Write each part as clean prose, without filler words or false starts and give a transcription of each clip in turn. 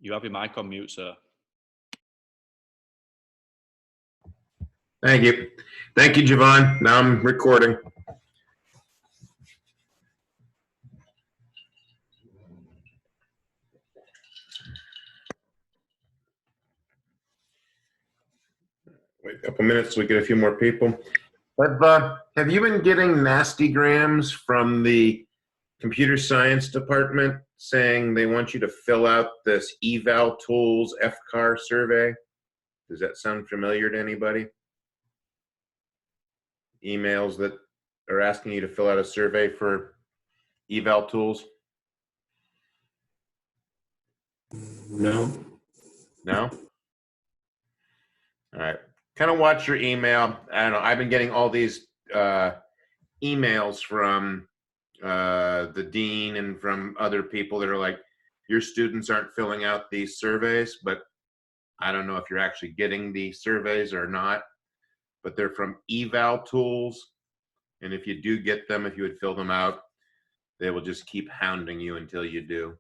You have your mic on mute, sir. Thank you. Thank you, Javon. Now I'm recording. Wait a couple minutes so we get a few more people. Have you been getting nasty grams from the computer science department saying they want you to fill out this eval tools FCAR survey? Does that sound familiar to anybody? Emails that are asking you to fill out a survey for eval tools? No. No? All right. Kind of watch your email. I don't know. I've been getting all these emails from the dean and from other people that are like, your students aren't filling out these surveys, but I don't know if you're actually getting the surveys or not, but they're from eval tools. And if you do get them, if you would fill them out, they will just keep hounding you until you do.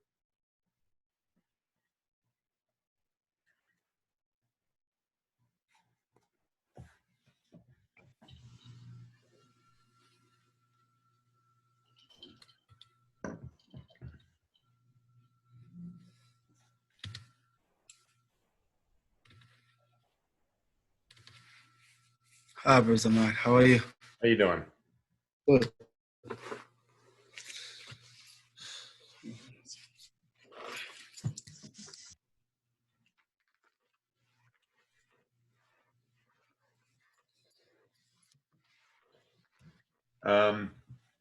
Hi, Brother Mike. How are you? How you doing? Good.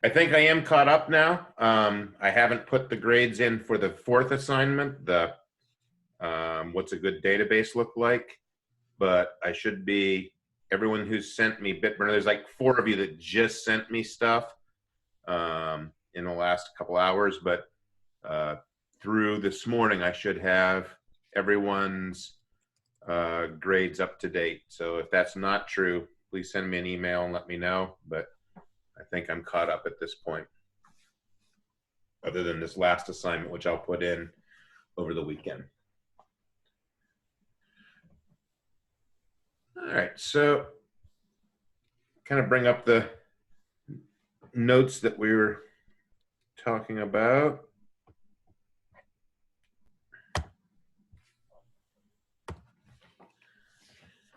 I think I am caught up now. I haven't put the grades in for the fourth assignment, the what's a good database look like, but I should be, everyone who's sent me Bitburner, there's like 4 of you that just sent me stuff in the last couple hours, but through this morning, I should have everyone's grades up to date. So if that's not true, please send me an email and let me know, but I think I'm caught up at this point, other than this last assignment, which I'll put in over the weekend. All right, so kind of bring up the notes that we were talking about.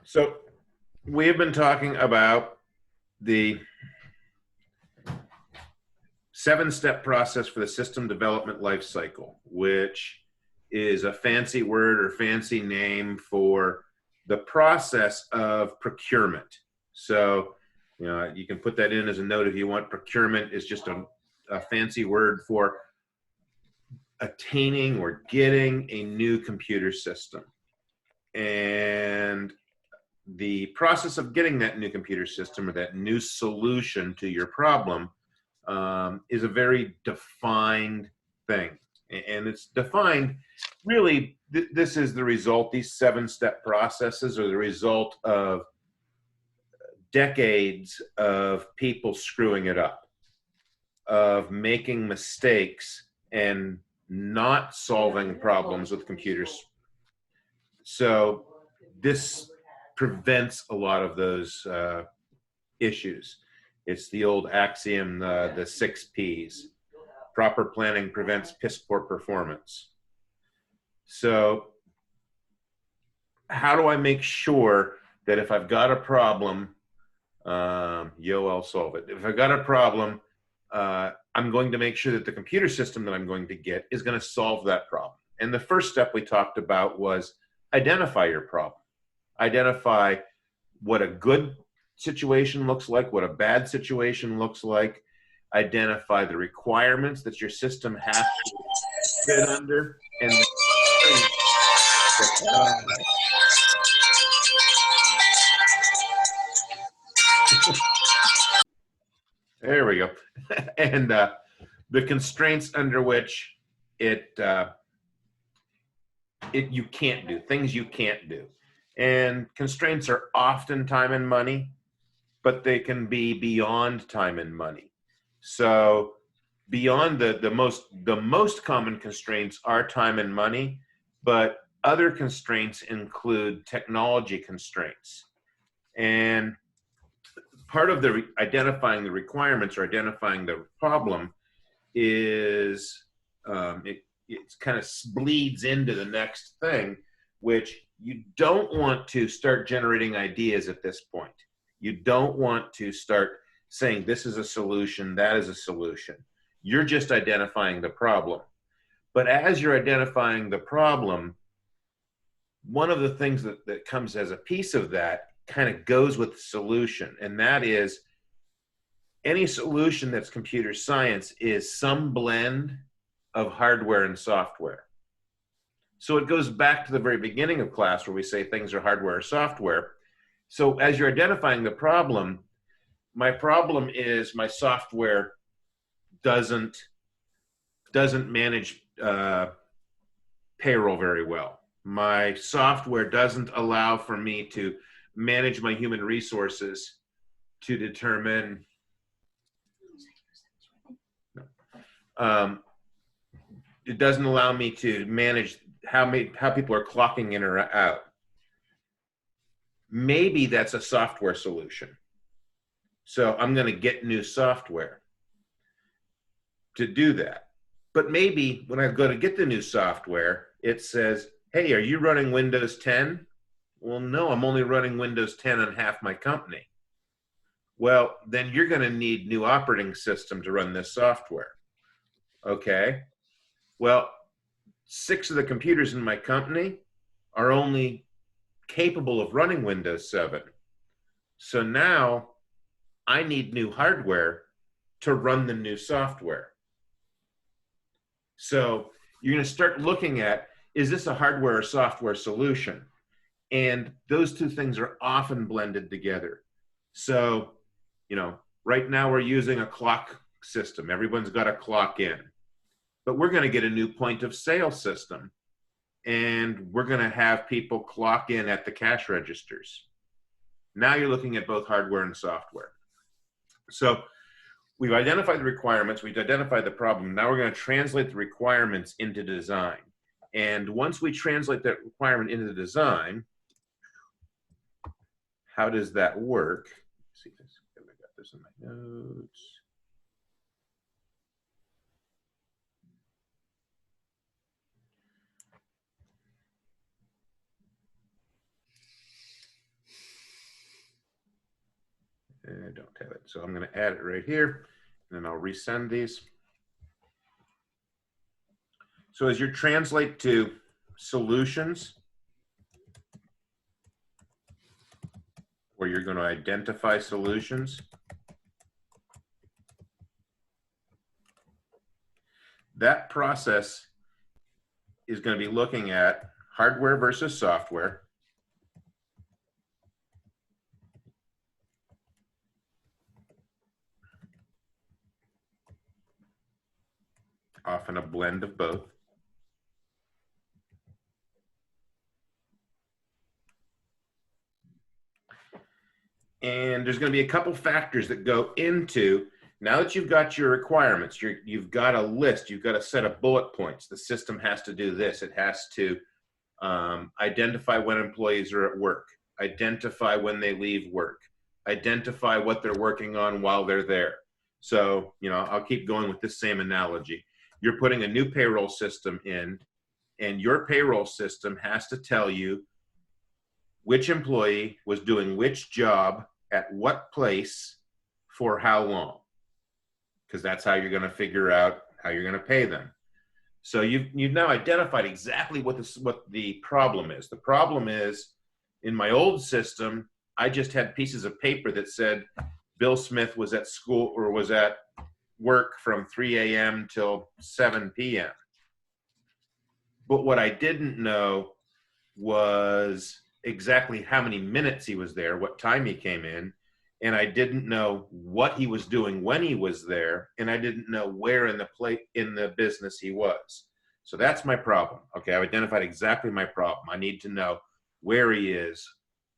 So we have been talking about the 7-step process for the system development life cycle, which is a fancy word or fancy name for the process of procurement. So, you know, you can put that in as a note if you want. Procurement is just a fancy word for attaining or getting a new computer system. And the process of getting that new computer system or that new solution to your problem is a very defined thing. And it's defined, really, this is the result, these 7-step processes are the result of decades of people screwing it up, of making mistakes and not solving problems with computers. So this prevents a lot of those issues. It's the old axiom, the 6 Ps. Proper planning prevents piss poor performance. So how do I make sure that if I've got a problem, I'll solve it. If I've got a problem, I'm going to make sure that the computer system that I'm going to get is going to solve that problem. And the first step we talked about was identify your problem. Identify what a good situation looks like, what a bad situation looks like. Identify the requirements that your system has to fit under, and there we go. And the constraints under which you can't do, things you can't do. And constraints are often time and money, but they can be beyond time and money. So beyond the most common constraints are time and money, But other constraints include technology constraints. And part of the identifying the requirements or identifying the problem is it kind of bleeds into the next thing, which you don't want to start generating ideas at this point. You don't want to start saying this is a solution, that is a solution. You're just identifying the problem. But as you're identifying the problem, one of the things that comes as a piece of that kind of goes with the solution, and that is any solution that's computer science is some blend of hardware and software. So it goes back to the very beginning of class where we say things are hardware or software. So as you're identifying the problem, my problem is my software doesn't manage payroll very well. My software doesn't allow for me to manage my human resources to determine it doesn't allow me to manage how people are clocking in or out. Maybe that's a software solution. So I'm going to get new software to do that. But maybe when I go to get the new software, it says, hey, are you running Windows 10? Well, no, I'm only running Windows 10 on half my company. Well, then you're going to need new operating system to run this software. Okay. Well, 6 of the computers in my company are only capable of running Windows 7. So now I need new hardware to run the new software. So you're going to start looking at, is this a hardware or software solution? And those two things are often blended together. So, right now we're using a clock system. Everyone's got a clock in. But we're going to get a new point of sale system. And we're going to have people clock in at the cash registers. Now you're looking at both hardware and software. So we've identified the requirements, we've identified the problem. Now we're going to translate the requirements into design. And once we translate that requirement into the design, how does that work? Let's see this. I got this in my notes. I don't have it. So I'm going to add it right here, and then I'll resend these. So as you translate to solutions, where you're going to identify solutions, that process is going to be looking at hardware versus software. Often a blend of both. And there's going to be a couple factors that go into, now that you've got your requirements, you've got a list, you've got a set of bullet points. The system has to do this. It has to identify when employees are at work, identify when they leave work, identify what they're working on while they're there. So, I'll keep going with this same analogy. You're putting a new payroll system in, and your payroll system has to tell you which employee was doing which job at what place for how long, because that's how you're going to figure out how you're going to pay them. So you've now identified exactly what the problem is. The problem is, in my old system, I just had pieces of paper that said Bill Smith was at school or was at work from 3 a.m. till 7 p.m. But what I didn't know was exactly how many minutes he was there, what time he came in, and I didn't know what he was doing when he was there, and I didn't know where in the business he was. So that's my problem. Okay, I've identified exactly my problem. I need to know where he is,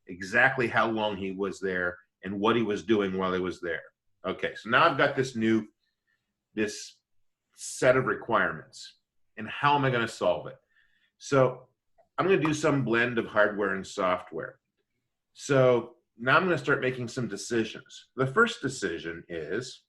exactly how long he was there, and what he was doing while he was there. Okay, so now I've got this set of requirements, and how am I going to solve it? So I'm going to do some blend of hardware and software. So now I'm going to start making some decisions. The first decision is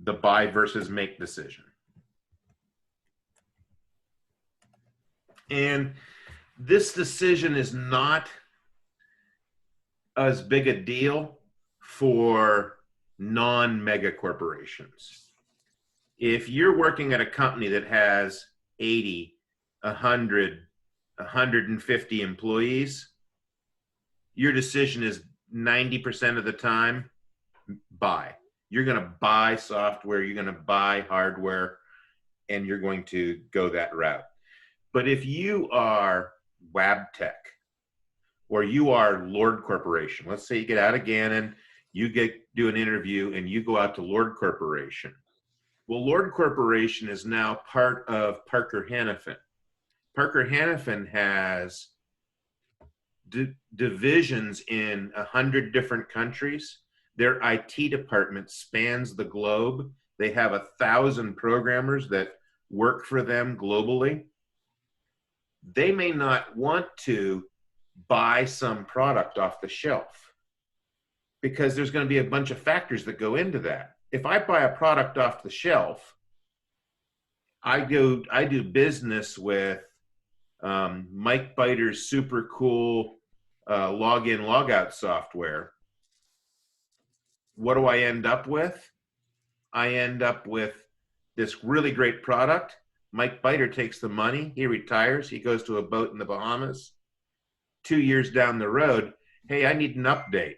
the buy versus make decision. And this decision is not as big a deal for non-mega corporations. If you're working at a company that has 80, 100, 150 employees, your decision is 90% of the time buy. You're going to buy software, you're going to buy hardware, and you're going to go that route. But if you are Wabtec or you are Lord Corporation, let's say you get out of Gannon, you do an interview and you go out to Lord Corporation. Well, Lord Corporation is now part of Parker Hannifin. Parker Hannifin has divisions in 100 different countries. Their IT department spans the globe. They have 1,000 programmers that work for them globally. They may not want to buy some product off the shelf because there's going to be a bunch of factors that go into that. If I buy a product off the shelf, I do business with Mike Biter's super cool login logout software. What do I end up with? I end up with this really great product. Mike Biter takes the money, he retires, he goes to a boat in the Bahamas. 2 years down the road, hey, I need an update.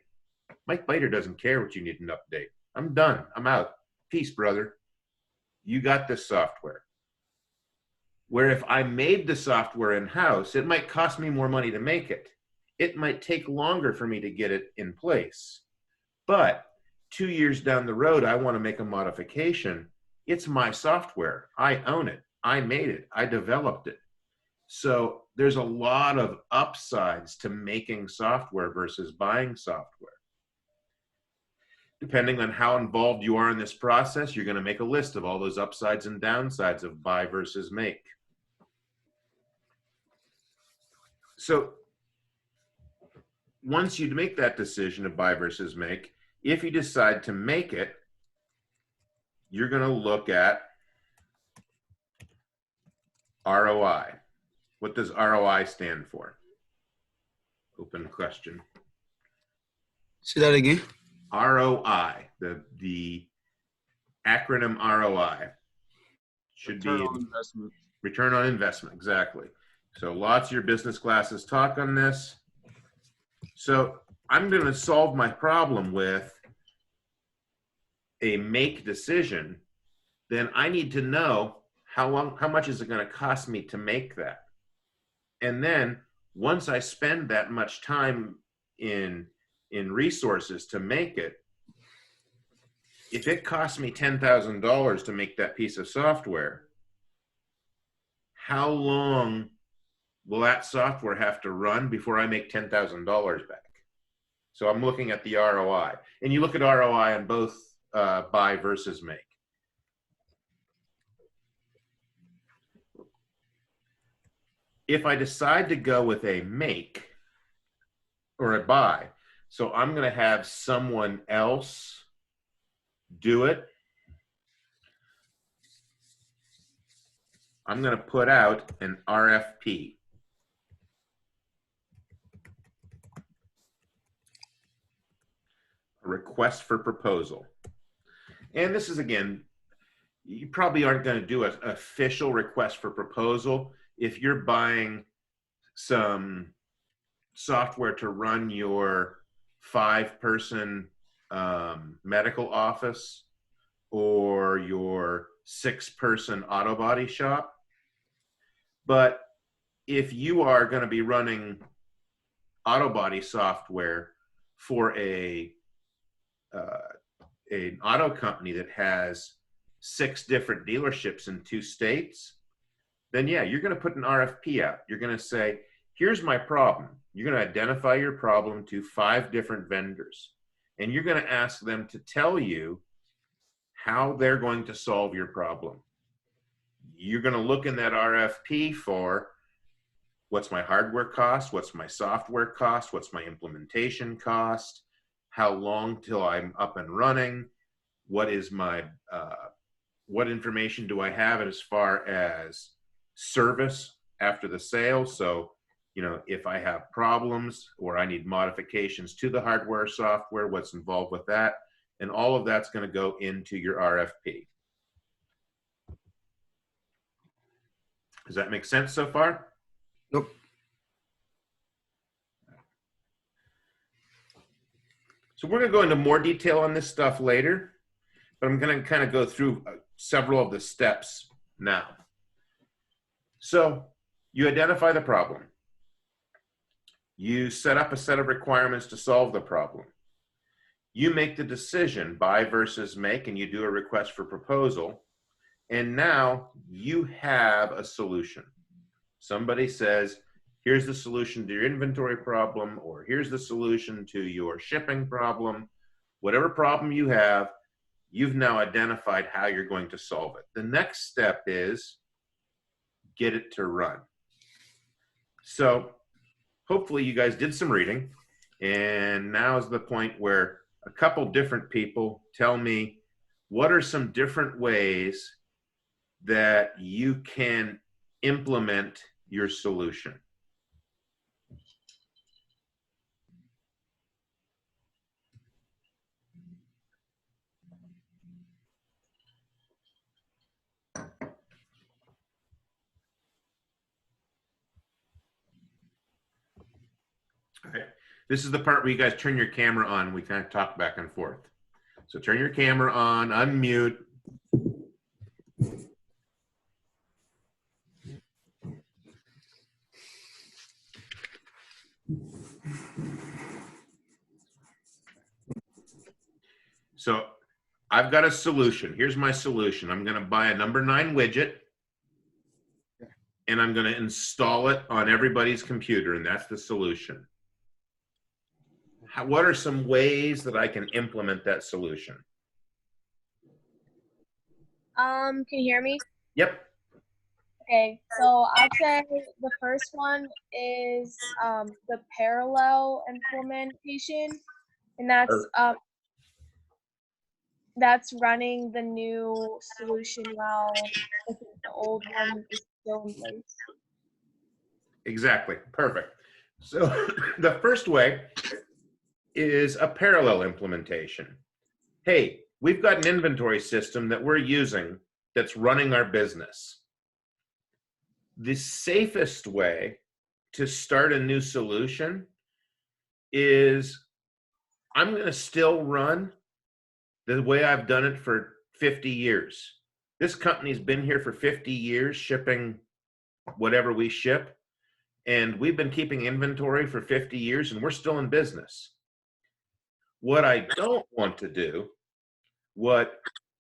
Mike Biter doesn't care what you need an update. I'm done, I'm out. Peace, brother. You got this software. Where if I made the software in-house, it might cost me more money to make it. It might take longer for me to get it in place. But 2 years down the road, I want to make a modification. It's my software. I own it. I made it. I developed it. So there's a lot of upsides to making software versus buying software. Depending on how involved you are in this process, you're going to make a list of all those upsides and downsides of buy versus make. So once you make that decision of buy versus make, if you decide to make it, you're going to look at ROI. What does ROI stand for? Open question. Say that again. ROI, the acronym ROI should be return on investment, exactly. So lots of your business classes talk on this. So I'm going to solve my problem with a make decision. Then I need to know how much is it going to cost me to make that? And then once I spend that much time in resources to make it, if it costs me $10,000 to make that piece of software, how long will that software have to run before I make $10,000 back? So I'm looking at the ROI. And you look at ROI on both buy versus make. If I decide to go with a make or a buy, so I'm going to have someone else do it. I'm going to put out an RFP. A request for proposal. And this is, again, you probably aren't going to do an official request for proposal if you're buying some software to run your 5-person medical office or your 6-person auto body shop. But if you are going to be running auto body software for an auto company that has 6 different dealerships in 2 states, then yeah, you're going to put an RFP out. You're going to say, here's my problem. You're going to identify your problem to 5 different vendors. and you're going to ask them to tell you how they're going to solve your problem. You're going to look in that RFP for what's my hardware cost, what's my software cost, what's my implementation cost, how long till I'm up and running, what is my what information do I have as far as service after the sale. So, you know, if I have problems or I need modifications to the hardware or software, what's involved with that, and all of that's going to go into your RFP. Does that make sense so far? Nope. So we're going to go into more detail on this stuff later, but I'm going to kind of go through several of the steps now. So you identify the problem. You set up a set of requirements to solve the problem. You make the decision, buy versus make, and you do a request for proposal. And now you have a solution. Somebody says, here's the solution to your inventory problem, or here's the solution to your shipping problem. Whatever problem you have, you've now identified how you're going to solve it. The next step is get it to run. So hopefully you guys did some reading, and now is the point where a couple different people tell me what are some different ways that you can implement your solution. Okay. This is the part where you guys turn your camera on. We kind of talk back and forth. So turn your camera on, unmute. So I've got a solution. Here's my solution. I'm going to buy a number 9 widget, and I'm going to install it on everybody's computer, and that's the solution. What are some ways that I can implement that solution? Can you hear me? Yep. Okay, so I'd say the first one is the parallel implementation, and that's running the new solution while I think the old one is still in place. Exactly. Perfect. So the first way is a parallel implementation. Hey, we've got an inventory system that we're using that's running our business. The safest way to start a new solution is I'm going to still run the way I've done it for 50 years. This company's been here for 50 years shipping whatever we ship, and we've been keeping inventory for 50 years, and we're still in business. What I don't want to do, what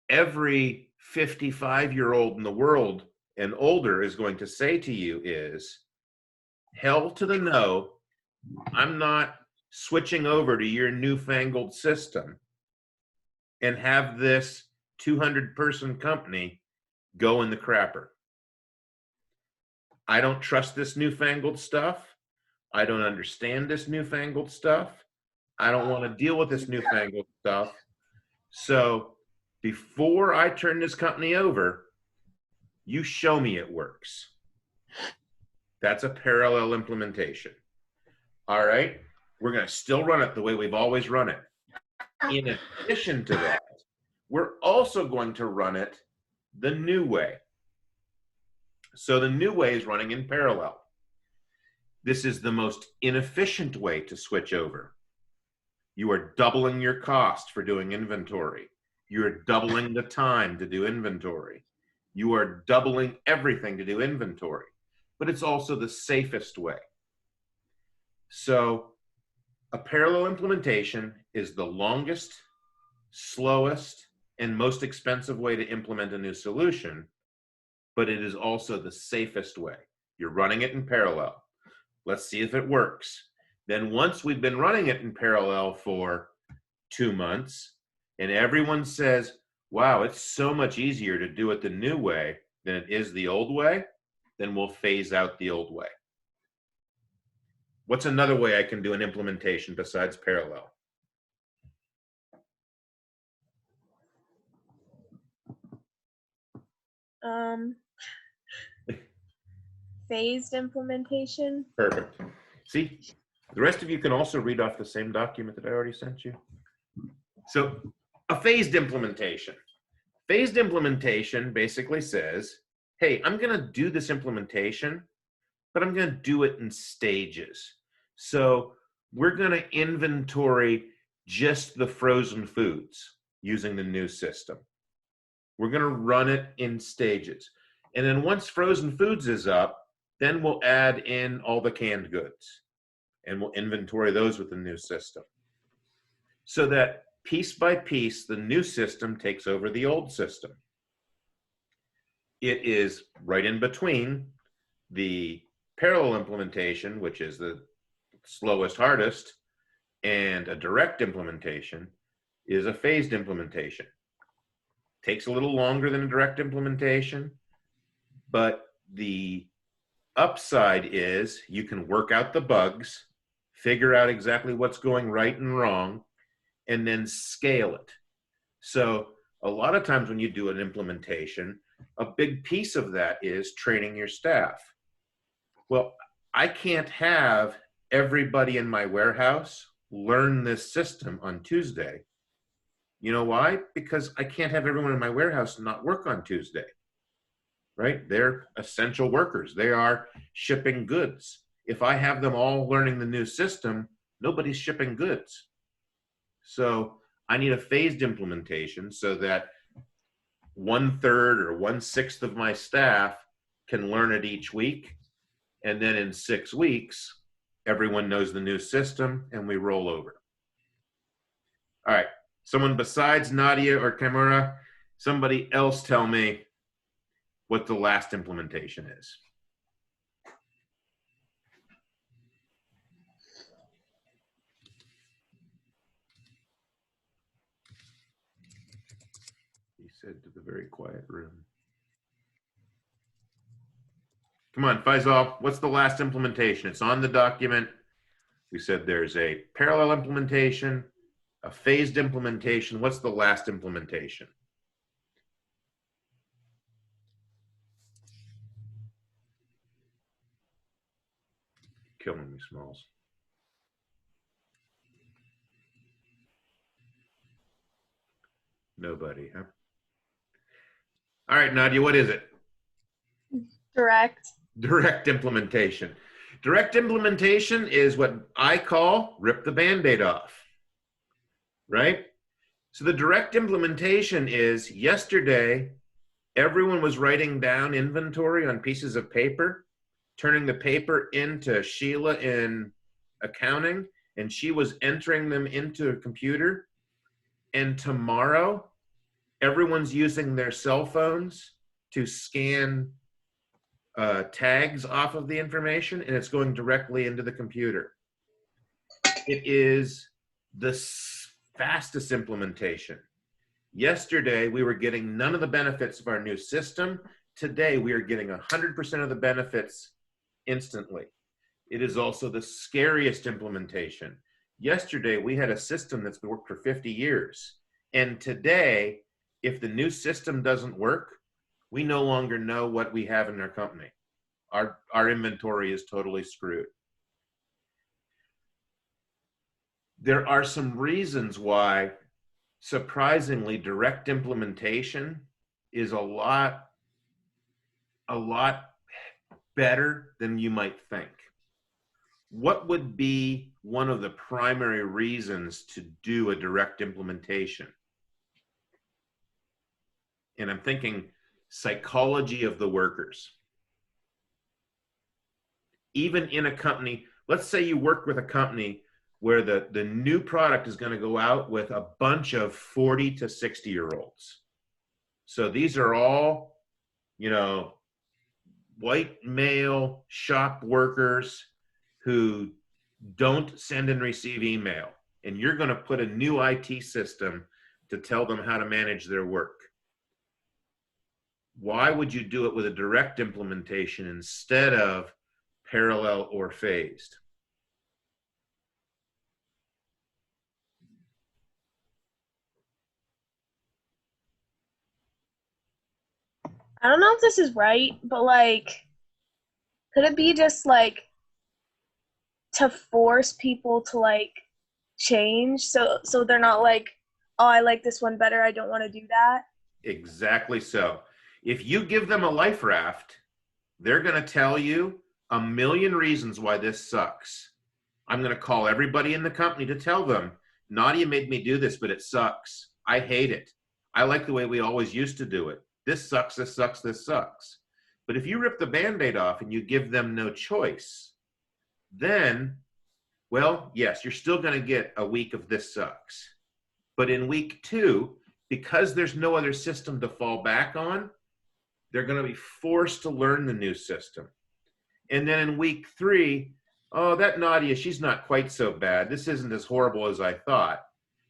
every 55-year-old in the world and older is going to say to you is, hell to the no, I'm not switching over to your newfangled system and have this 200-person company go in the crapper. I don't trust this newfangled stuff. I don't understand this newfangled stuff. I don't want to deal with this newfangled stuff. So before I turn this company over, you show me it works. That's a parallel implementation. All right, we're going to still run it the way we've always run it. In addition to that, we're also going to run it the new way. So the new way is running in parallel. This is the most inefficient way to switch over. You are doubling your cost for doing inventory. You're doubling the time to do inventory. You are doubling everything to do inventory, but it's also the safest way. So a parallel implementation is the longest, slowest, and most expensive way to implement a new solution, but it is also the safest way. You're running it in parallel. Let's see if it works. Then once we've been running it in parallel for 2 months and everyone says, wow, it's so much easier to do it the new way than it is the old way, then we'll phase out the old way. What's another way I can do an implementation besides parallel? Phased implementation. Perfect. See, the rest of you can also read off the same document that I already sent you. So a phased implementation. Phased implementation basically says, hey, I'm going to do this implementation, but I'm going to do it in stages. So we're going to inventory just the frozen foods using the new system. We're going to run it in stages. And then once frozen foods is up, then we'll add in all the canned goods and we'll inventory those with the new system. So that piece by piece, the new system takes over the old system. It is right in between the parallel implementation, which is the slowest, hardest, and a direct implementation is a phased implementation. Takes a little longer than a direct implementation, but the upside is you can work out the bugs, figure out exactly what's going right and wrong, and then scale it. So a lot of times when you do an implementation, a big piece of that is training your staff. Well, I can't have everybody in my warehouse learn this system on Tuesday. You know why? Because I can't have everyone in my warehouse not work on Tuesday, right? They're essential workers. They are shipping goods. If I have them all learning the new system, nobody's shipping goods. So I need a phased implementation so that 1/3 or 1/6 of my staff can learn it each week. And then in 6 weeks, everyone knows the new system and we roll over. All right, someone besides Nadia or Kimura, somebody else tell me what the last implementation is. He said to the very quiet room. Come on, Faisal, what's the last implementation? It's on the document. We said there's a parallel implementation, a phased implementation. What's the last implementation? Killing me, Smalls. Nobody, huh? All right, Nadia, what is it? Direct. Direct implementation. Direct implementation is what I call rip the Band-Aid off, right? So the direct implementation is yesterday, everyone was writing down inventory on pieces of paper, turning the paper into Sheila in accounting, and she was entering them into a computer. And tomorrow, everyone's using their cell phones to scan tags off of the information, and it's going directly into the computer. It is the fastest implementation. Yesterday, we were getting none of the benefits of our new system. Today, we are getting 100% of the benefits instantly. It is also the scariest implementation. Yesterday, we had a system that's been worked for 50 years. And today, if the new system doesn't work, we no longer know what we have in our company. Our inventory is totally screwed. There are some reasons why, surprisingly, direct implementation is a lot better than you might think. What would be one of the primary reasons to do a direct implementation? And I'm thinking psychology of the workers. Even in a company, let's say you work with a company where the new product is going to go out with a bunch of 40 to 60-year-olds. So these are all, you know, white male shop workers who don't send and receive email. and you're going to put a new IT system to tell them how to manage their work. Why would you do it with a direct implementation instead of parallel or phased? I don't know if this is right, but like, could it be just like to force people to like change so they're not like, oh, I like this one better, I don't want to do that? Exactly so. If you give them a life raft, they're going to tell you a million reasons why this sucks. I'm going to call everybody in the company to tell them, Nadia made me do this, but it sucks. I hate it. I like the way we always used to do it. This sucks, this sucks, this sucks. But if you rip the Band-Aid off and you give them no choice, then, well, yes, you're still going to get a week of this sucks. But in week 2, because there's no other system to fall back on, they're going to be forced to learn the new system. And then in week 3, oh, that Nadia, she's not quite so bad. This isn't as horrible as I thought.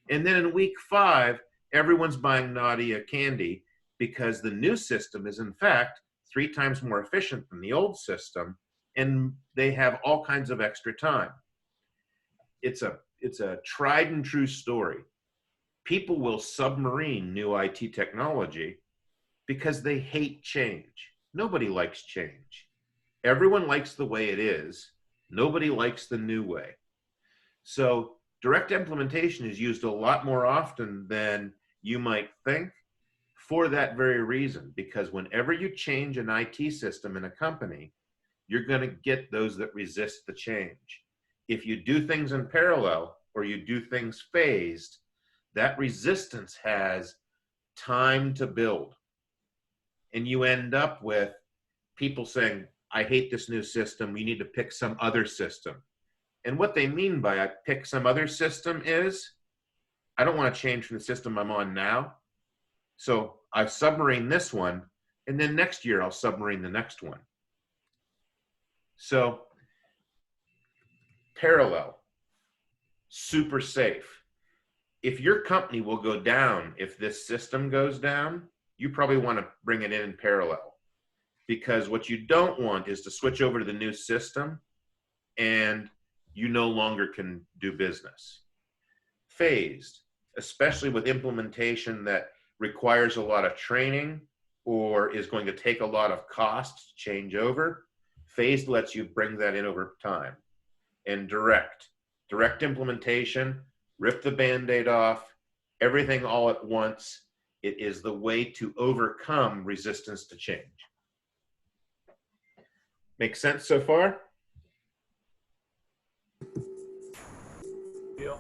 And then in week 5, everyone's buying Nadia candy because the new system is, in fact, 3 times more efficient than the old system, and they have all kinds of extra time. It's a tried and true story. People will submarine new IT technology because they hate change. Nobody likes change. Everyone likes the way it is. Nobody likes the new way. So direct implementation is used a lot more often than you might think for that very reason, because whenever you change an IT system in a company, you're going to get those that resist the change. If you do things in parallel or you do things phased, that resistance has time to build. And you end up with people saying, I hate this new system, we need to pick some other system. And what they mean by I pick some other system is, I don't want to change from the system I'm on now. So I submarine this one, and then next year I'll submarine the next one. So parallel, super safe. If your company will go down, if this system goes down, you probably want to bring it in parallel. Because what you don't want is to switch over to the new system and you no longer can do business. Phased, especially with implementation that requires a lot of training or is going to take a lot of cost to change over, phased lets you bring that in over time. And direct implementation, rip the Band-Aid off, everything all at once. It is the way to overcome resistance to change. Make sense so far? Yeah.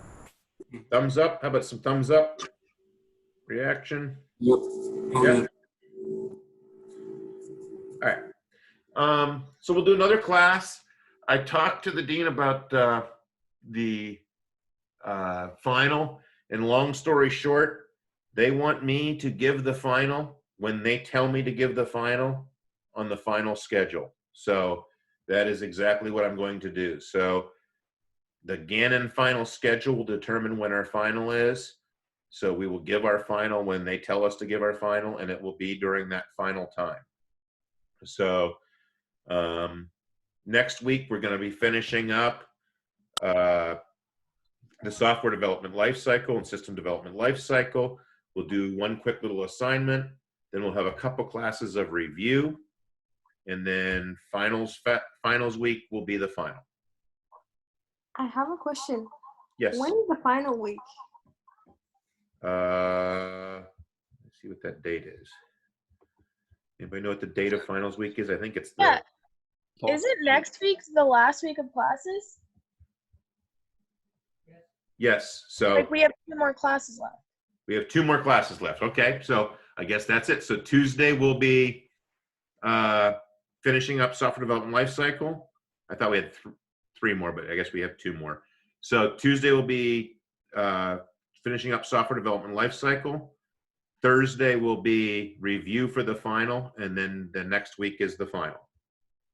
Thumbs up? How about some thumbs up? Reaction? Yep. Yeah. All right. So we'll do another class. I talked to the dean about the final, and long story short, they want me to give the final when they tell me to give the final on the final schedule. So that is exactly what I'm going to do. So the Gannon final schedule will determine when our final is. So we will give our final when they tell us to give our final, and it will be during that final time. So next week, we're going to be finishing up the software development lifecycle and system development lifecycle. We'll do one quick little assignment. Then we'll have a couple classes of review. And then finals week will be the final. I have a question. Yes. When is the final week? Let's see what that date is. Anybody know what the date of finals week is? I think it's the. Yeah. Isn't next week the last week of classes? Yes. So Like we have 2 more classes left. we have 2 more classes left. Okay. So I guess that's it. So Tuesday will be finishing up software development lifecycle. I thought we had 3 more, but I guess we have 2 more. So Tuesday will be finishing up software development lifecycle. Thursday will be review for the final, and then the next week is the final.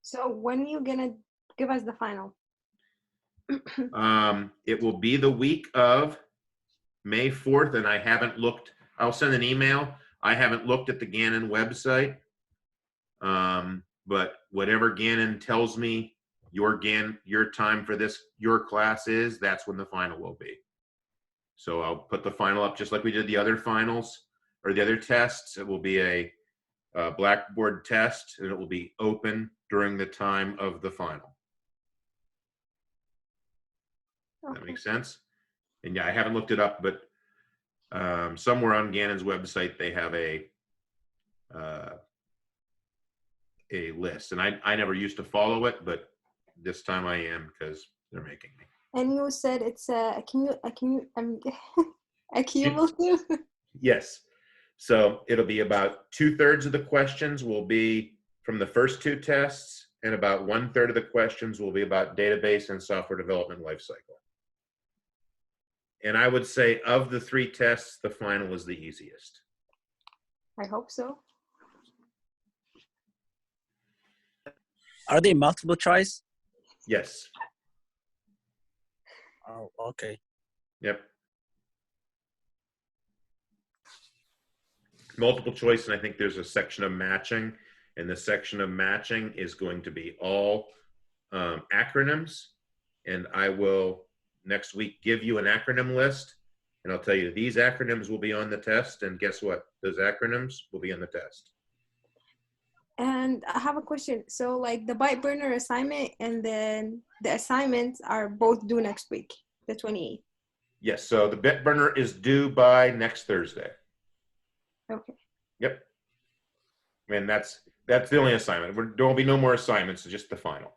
So when you gonna give us the final? It will be the week of May 4th, and I haven't looked. I'll send an email. I haven't looked at the Gannon website. But whatever Gannon tells me your time for your class is, that's when the final will be. So I'll put the final up just like we did the other finals or the other tests. It will be a Blackboard test, and it will be open during the time of the final. Okay. That makes sense? And yeah, I haven't looked it up, but somewhere on Gannon's website, they have a list. And I never used to follow it, but this time I am because they're making me. And you said it's a cumulative. Yes. So it'll be about 2/3 of the questions will be from the first two tests, and about 1/3 of the questions will be about database and software development lifecycle. And I would say of the 3 tests, the final is the easiest. I hope so. Are they multiple choice? Yes. Oh, okay. Yep. Multiple choice, and I think there's a section of matching, and the section of matching is going to be all acronyms, and I will next week give you an acronym list, and I'll tell you these acronyms will be on the test, and guess what? Those acronyms will be on the test. And I have a question. So like the ByteBurner assignment and then the assignments are both due next week, the 28th. Yes, so the BitBurner is due by next Thursday. Okay. Yep. And that's the only assignment. There will be no more assignments, it's just the final.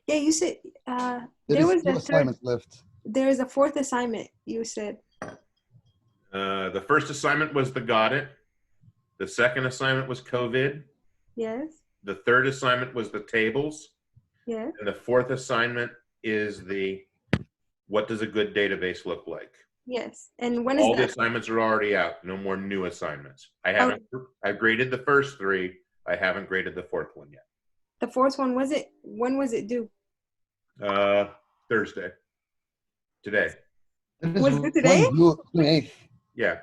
Yeah, you said There is 2 assignments left. there is a 4th assignment, you said. The first assignment was the Got It. The second assignment was COVID. Yes. The third assignment was the tables. Yes. And the fourth assignment is the what does a good database look like? Yes. And when is All the that? assignments are already out. No more new assignments. I've graded the first 3. I haven't graded the 4th one yet. The 4th one, when was it due? Thursday. Today. Was it today? Due 28th. Yeah.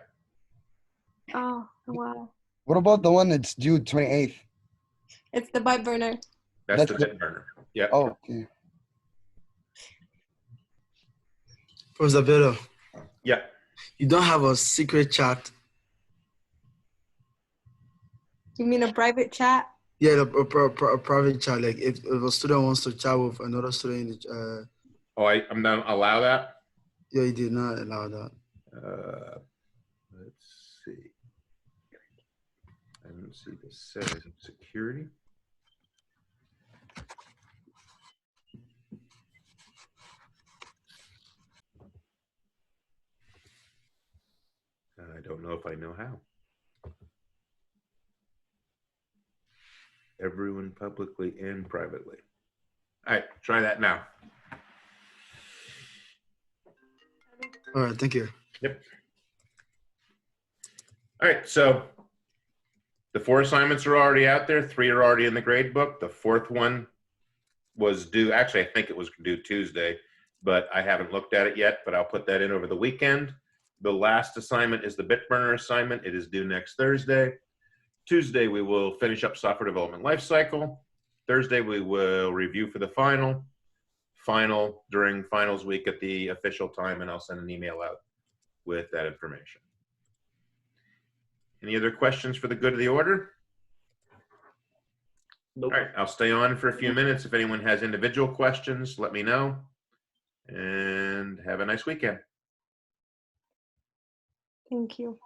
Oh, wow. What about the one that's due 28th? It's the ByteBurner. That's the That's BitBurner. Yeah. Oh, okay. Professor Vero, Yeah. you don't have a secret chat. You mean a private chat? Yeah, a private chat. Like if a student wants to chat with another student, Oh, I'm not allow that. yeah, you did not allow that. Let's see. I don't see the setting security. I don't know if I know how. Everyone publicly and privately. All right, try that now. All right, thank you. Yep. All right, so the 4 assignments are already out there. 3 are already in the grade book. The 4th one was due, actually, I think it was due Tuesday, but I haven't looked at it yet, but I'll put that in over the weekend. The last assignment is the BitBurner assignment. It is due next Thursday. Tuesday, we will finish up software development lifecycle. Thursday, we will review for the final during finals week at the official time, and I'll send an email out with that information. Any other questions for the good of the order? Nope. All right, I'll stay on for a few minutes. If anyone has individual questions, let me know. And have a nice weekend. Thank you.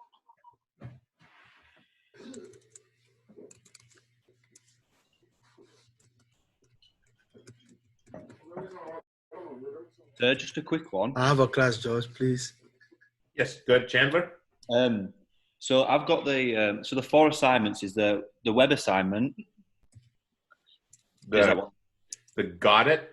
Just a quick one. I have a class, George, please. Yes, good, Chandler. So I've got the 4 assignments is the web assignment. Is that one? The Got It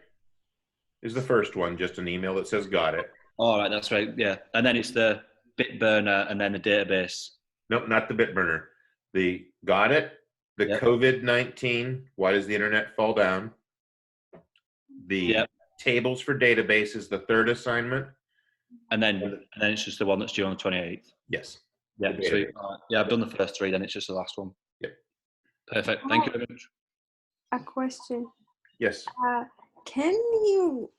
is the first one, just an email that says Got It. All right, that's right. Yeah, and then it's the BitBurner and then the database. Nope, not the BitBurner. The Got It, the Yep. COVID-19, why does the internet fall down? The Yep. tables for database is the third assignment. And then it's just the one that's due on the 28th. Yes. Yeah, The sweet. database. All right. Yeah, I've done the first three, then it's just the last one. Yep. Perfect. Thank you very much. A question. Yes. Can you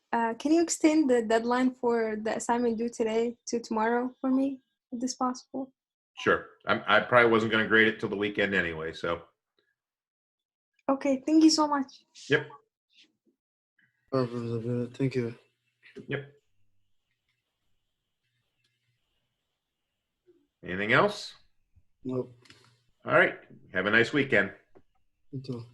extend the deadline for the assignment due today to tomorrow for me, if this possible? Sure. I probably wasn't going to grade it till the weekend anyway. So. Okay, thank you so much. Yep. Oh, Professor Villa, thank you. Yep. Anything else? Nope. All right. Have a nice weekend. You too.